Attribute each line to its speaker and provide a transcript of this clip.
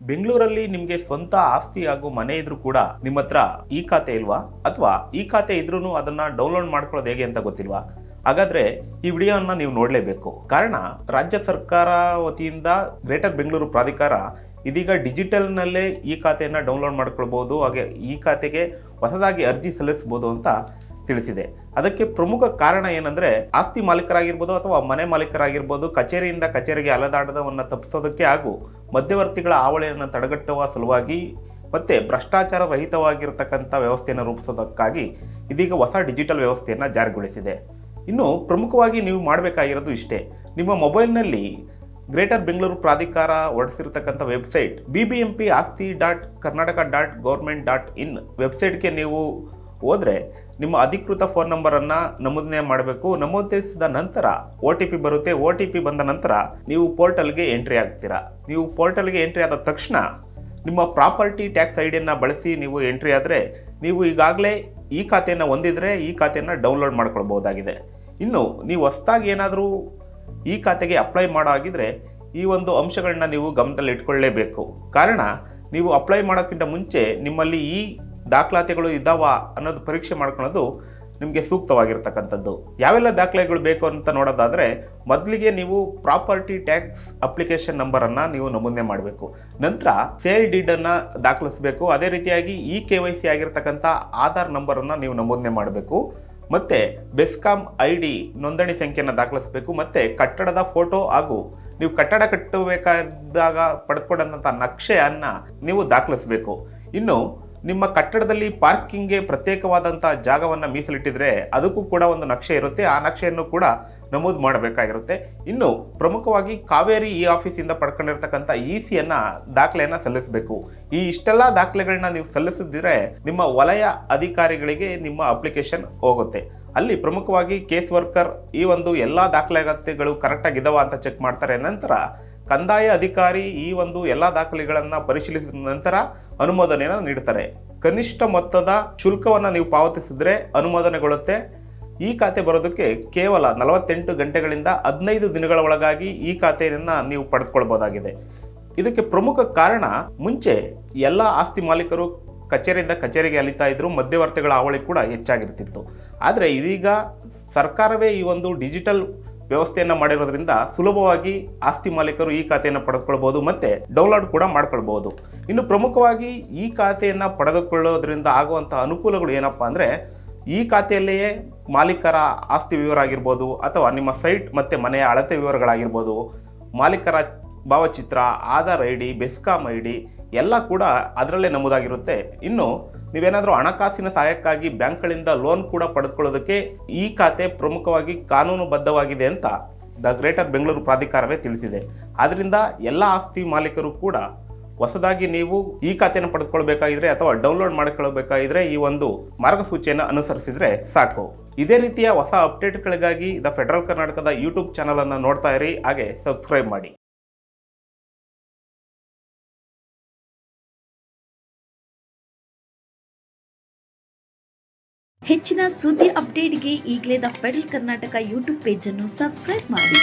Speaker 1: ಬೆಂಗಳೂರಲ್ಲಿ ನಿಮಗೆ ಸ್ವಂತ ಆಸ್ತಿ ಹಾಗೂ ಮನೆ ಇದ್ರೂ ಕೂಡ ನಿಮ್ಮ ಹತ್ರ ಈ ಖಾತೆ ಇಲ್ವಾ, ಅಥವಾ ಈ ಖಾತೆ ಇದ್ರೂ ಅದನ್ನ ಡೌನ್ಲೋಡ್ ಮಾಡ್ಕೊಳ್ಳೋದು ಹೇಗೆ ಅಂತ ಗೊತ್ತಿಲ್ವಾ? ಹಾಗಾದ್ರೆ ಈ ವಿಡಿಯೋನ ನೀವು ನೋಡಲೇಬೇಕು. ಕಾರಣ, ರಾಜ್ಯ ಸರ್ಕಾರ ವತಿಯಿಂದ ಗ್ರೇಟರ್ ಬೆಂಗಳೂರು ಪ್ರಾಧಿಕಾರ ಇದೀಗ ಡಿಜಿಟಲ್ನಲ್ಲೇ ಈ ಖಾತೆಯನ್ನು ಡೌನ್ಲೋಡ್ ಮಾಡ್ಕೊಳ್ಬಹುದು, ಹಾಗೆ ಈ ಖಾತೆಗೆ ಹೊಸದಾಗಿ ಅರ್ಜಿ ಸಲ್ಲಿಸಬಹುದು ಅಂತ ತಿಳಿಸಿದೆ. ಅದಕ್ಕೆ ಪ್ರಮುಖ ಕಾರಣ ಏನಂದ್ರೆ, ಆಸ್ತಿ ಮಾಲೀಕರಾಗಿರ್ಬೋದು ಅಥವಾ ಮನೆ ಮಾಲೀಕರಾಗಿರ್ಬೋದು ಕಚೇರಿಯಿಂದ ಕಚೇರಿಗೆ ಅಲೆದಾಡದವನ್ನು ತಪ್ಪಿಸೋದಕ್ಕೆ ಹಾಗೂ ಮಧ್ಯವರ್ತಿಗಳ ಹಾವಳಿಯನ್ನು ತಡೆಗಟ್ಟುವ ಸಲುವಾಗಿ ಮತ್ತೆ ಭ್ರಷ್ಟಾಚಾರ ರಹಿತವಾಗಿರತಕ್ಕಂಥ ವ್ಯವಸ್ಥೆಯನ್ನು ರೂಪಿಸೋದಕ್ಕಾಗಿ ಇದೀಗ ಹೊಸ ಡಿಜಿಟಲ್ ವ್ಯವಸ್ಥೆಯನ್ನು ಜಾರಿಗೊಳಿಸಿದೆ. ಇನ್ನು ಪ್ರಮುಖವಾಗಿ ನೀವು ಮಾಡಬೇಕಾಗಿರೋದು ಇಷ್ಟೇ. ನಿಮ್ಮ ಮೊಬೈಲ್ನಲ್ಲಿ ಗ್ರೇಟರ್ ಬೆಂಗಳೂರು ಪ್ರಾಧಿಕಾರ ಹೊರಡಿಸಿರತಕ್ಕಂಥ ವೆಬ್ಸೈಟ್ BBMP aasti.karnataka.government.in ವೆಬ್ಸೈಟ್ಗೆ ನೀವು ಹೋದರೆ ನಿಮ್ಮ ಅಧಿಕೃತ ಫೋನ್ ನಂಬರನ್ನು ನಮೂದನೆ ಮಾಡಬೇಕು. ನಮೂದಿಸಿದ ನಂತರ OTP ಬರುತ್ತೆ. OTP ಬಂದ ನಂತರ ನೀವು ಪೋರ್ಟಲ್ಗೆ ಎಂಟ್ರಿ ಆಗ್ತೀರಾ. ನೀವು ಪೋರ್ಟಲ್ಗೆ ಎಂಟ್ರಿ ಆದ ತಕ್ಷಣ ನಿಮ್ಮ ಪ್ರಾಪರ್ಟಿ ಟ್ಯಾಕ್ಸ್ ಐಡಿಯನ್ನು ಬಳಸಿ ನೀವು ಎಂಟ್ರಿ ಆದರೆ ನೀವು ಈಗಾಗಲೇ ಈ ಖಾತೆಯನ್ನು ಹೊಂದಿದರೆ ಈ ಖಾತೆಯನ್ನು ಡೌನ್ಲೋಡ್ ಮಾಡ್ಕೊಳ್ಬಹುದಾಗಿದೆ. ಇನ್ನು ನೀವು ಹೊಸದಾಗಿ ಏನಾದರೂ ಈ ಖಾತೆಗೆ ಅಪ್ಲೈ ಮಾಡೋ ಆಗಿದ್ರೆ ಈ ಒಂದು ಅಂಶಗಳನ್ನ ನೀವು ಗಮನದಲ್ಲಿ ಇಟ್ಕೊಳ್ಳೇಬೇಕು. ಕಾರಣ, ನೀವು ಅಪ್ಲೈ ಮಾಡೋಕ್ಕಿಂತ ಮುಂಚೆ ನಿಮ್ಮಲ್ಲಿ ಈ ದಾಖಲಾತಿಗಳು ಇದ್ದಾವ ಅನ್ನೋದು ಪರೀಕ್ಷೆ ಮಾಡ್ಕೊಳ್ಳೋದು ನಿಮಗೆ ಸೂಕ್ತವಾಗಿರ್ತಕ್ಕಂಥದ್ದು. ಯಾವೆಲ್ಲ ದಾಖಲೆಗಳು ಬೇಕು ಅಂತ ನೋಡೋದಾದರೆ, ಮೊದಲಿಗೆ ನೀವು ಪ್ರಾಪರ್ಟಿ ಟ್ಯಾಕ್ಸ್ ಅಪ್ಲಿಕೇಶನ್ ನಂಬರನ್ನು ನೀವು ನಮೂದನೆ ಮಾಡಬೇಕು. ನಂತರ ಸೇಲ್ ಡೀಡನ್ನು ದಾಖಲಿಸಬೇಕು. ಅದೇ ರೀತಿಯಾಗಿ KYC ಆಗಿರ್ತಕ್ಕಂಥ ಆಧಾರ್ ನಂಬರನ್ನು ನೀವು ನಮೂದನೆ ಮಾಡಬೇಕು. ಮತ್ತು ಬೆಸ್ಕಾಂ ID ನೋಂದಣಿ ಸಂಖ್ಯೆಯನ್ನು ದಾಖಲಿಸಬೇಕು. ಮತ್ತು ಕಟ್ಟಡದ ಫೋಟೋ ಹಾಗೂ ನೀವು ಕಟ್ಟಡ ಕಟ್ಟಬೇಕಾದಾಗ ಪಡೆದುಕೊಂಡಂಥ ನಕ್ಷೆಯನ್ನು ನೀವು ದಾಖಲಿಸಬೇಕು. ಇನ್ನು ನಿಮ್ಮ ಕಟ್ಟಡದಲ್ಲಿ ಪಾರ್ಕಿಂಗ್ಗೆ ಪ್ರತ್ಯೇಕವಾದಂಥ ಜಾಗವನ್ನು ಮೀಸಲಿಟ್ಟಿದ್ರೆ ಅದಕ್ಕೂ ಕೂಡ ಒಂದು ನಕ್ಷೆ ಇರುತ್ತೆ. ಆ ನಕ್ಷೆಯನ್ನು ಕೂಡ ನಮೂದು ಮಾಡಬೇಕಾಗಿರುತ್ತೆ. ಇನ್ನು ಪ್ರಮುಖವಾಗಿ ಕಾವೇರಿ ಆಫೀಸಿಂದ ಪಡ್ಕೊಂಡಿರ್ತಕ್ಕಂಥ ECಯನ್ನು ದಾಖಲೆಯನ್ನು ಸಲ್ಲಿಸಬೇಕು. ಇಷ್ಟೆಲ್ಲ ದಾಖಲೆಗಳನ್ನ ನೀವು ಸಲ್ಲಿಸಿದ್ರೆ ನಿಮ್ಮ ವಲಯ ಅಧಿಕಾರಿಗಳಿಗೆ ನಿಮ್ಮ ಅಪ್ಲಿಕೇಶನ್ ಹೋಗುತ್ತೆ. ಅಲ್ಲಿ ಪ್ರಮುಖವಾಗಿ ಕೇಸ್ ವರ್ಕರ್ ಈ ಒಂದು ಎಲ್ಲ ದಾಖಲಾತಿಗಳು ಕರೆಕ್ಟಾಗಿದ್ದಾವ ಅಂತ ಚೆಕ್ ಮಾಡ್ತಾರೆ. ನಂತರ ಕಂದಾಯ ಅಧಿಕಾರಿ ಈ ಒಂದು ಎಲ್ಲ ದಾಖಲೆಗಳನ್ನು ಪರಿಶೀಲಿಸಿದ ನಂತರ ಅನುಮೋದನೆಯನ್ನು ನೀಡುತ್ತಾರೆ. ಕನಿಷ್ಠ ಮೊತ್ತದ ಶುಲ್ಕವನ್ನು ನೀವು ಪಾವತಿಸಿದ್ರೆ ಅನುಮೋದನೆಗೊಳ್ಳುತ್ತೆ. ಈ ಖಾತೆ ಬರೋದಕ್ಕೆ ಕೇವಲ 48 ಗಂಟೆಗಳಿಂದ 15 ದಿನಗಳ ಒಳಗಾಗಿ ಈ ಖಾತೆಯನ್ನು ನೀವು ಪಡೆದುಕೊಳ್ಬಹುದಾಗಿದೆ. ಇದಕ್ಕೆ ಪ್ರಮುಖ ಕಾರಣ, ಮುಂಚೆ ಎಲ್ಲ ಆಸ್ತಿ ಮಾಲೀಕರು ಕಚೇರಿಯಿಂದ ಕಚೇರಿಗೆ ಅಲಿತಾ ಇದ್ರು, ಮಧ್ಯವರ್ತಿಗಳ ಹಾವಳಿ ಕೂಡ ಹೆಚ್ಚಾಗಿರ್ತಿತ್ತು. ಆದರೆ ಇದೀಗ ಸರ್ಕಾರವೇ ಈ ಒಂದು ಡಿಜಿಟಲ್ ವ್ಯವಸ್ಥೆಯನ್ನು ಮಾಡಿರೋದ್ರಿಂದ ಸುಲಭವಾಗಿ ಆಸ್ತಿ ಮಾಲೀಕರು ಈ ಖಾತೆಯನ್ನು ಪಡೆದುಕೊಳ್ಬಹುದು ಮತ್ತು ಡೌನ್ಲೋಡ್ ಕೂಡ ಮಾಡ್ಕೊಳ್ಬಹುದು. ಇನ್ನು ಪ್ರಮುಖವಾಗಿ ಈ ಖಾತೆಯನ್ನು ಪಡೆದುಕೊಳ್ಳೋದ್ರಿಂದ ಆಗುವಂಥ ಅನುಕೂಲಗಳು ಏನಪ್ಪ ಅಂದರೆ, ಈ ಖಾತೆಯಲ್ಲಿಯೇ ಮಾಲೀಕರ ಆಸ್ತಿ ವಿವರ ಆಗಿರ್ಬೋದು, ಅಥವಾ ನಿಮ್ಮ ಸೈಟ್ ಮತ್ತು ಮನೆಯ ಅಳತೆ ವಿವರಗಳಾಗಿರ್ಬೋದು, ಮಾಲೀಕರ ಭಾವಚಿತ್ರ, ಆಧಾರ್ ID, ಬೆಸ್ಕಾಂ ID ಎಲ್ಲ ಕೂಡ ಅದರಲ್ಲೇ ನಮೂದಾಗಿರುತ್ತೆ. ಇನ್ನು ನೀವೇನಾದರೂ ಹಣಕಾಸಿನ ಸಹಾಯಕ್ಕಾಗಿ ಬ್ಯಾಂಕ್ಗಳಿಂದ ಲೋನ್ ಕೂಡ ಪಡೆದುಕೊಳ್ಳೋದಕ್ಕೆ ಈ ಖಾತೆ ಪ್ರಮುಖವಾಗಿ ಕಾನೂನುಬದ್ಧವಾಗಿದೆ ಅಂತ ದ ಗ್ರೇಟರ್ ಬೆಂಗಳೂರು ಪ್ರಾಧಿಕಾರವೇ ತಿಳಿಸಿದೆ. ಆದ್ದರಿಂದ ಎಲ್ಲ ಆಸ್ತಿ ಮಾಲೀಕರು ಕೂಡ ಹೊಸದಾಗಿ ನೀವು ಈ ಖಾತೆಯನ್ನು ಪಡೆದುಕೊಳ್ಬೇಕಾಗಿದ್ರೆ ಅಥವಾ ಡೌನ್ಲೋಡ್ ಮಾಡಿಕೊಳ್ಳಬೇಕಾಗಿದ್ರೆ ಈ ಒಂದು ಮಾರ್ಗಸೂಚಿಯನ್ನು ಅನುಸರಿಸಿದ್ರೆ ಸಾಕು. ಇದೇ ರೀತಿಯ ಹೊಸ ಅಪ್ಡೇಟ್ಗಳಿಗಾಗಿ ದ ಫೆಡರಲ್ ಕರ್ನಾಟಕದ ಯೂಟ್ಯೂಬ್ ಚಾನಲನ್ನು ನೋಡ್ತಾ ಇರಿ, ಹಾಗೆ ಸಬ್ಸ್ಕ್ರೈಬ್ ಮಾಡಿ.
Speaker 2: ಹೆಚ್ಚಿನ ಸುದ್ದಿ ಅಪ್ಡೇಟ್ಗೆ ಈಗಲೇ the federal Karnataka YouTube page ಅನ್ನು ಸಬ್ಸ್ಕ್ರೈಬ್ ಮಾಡಿ.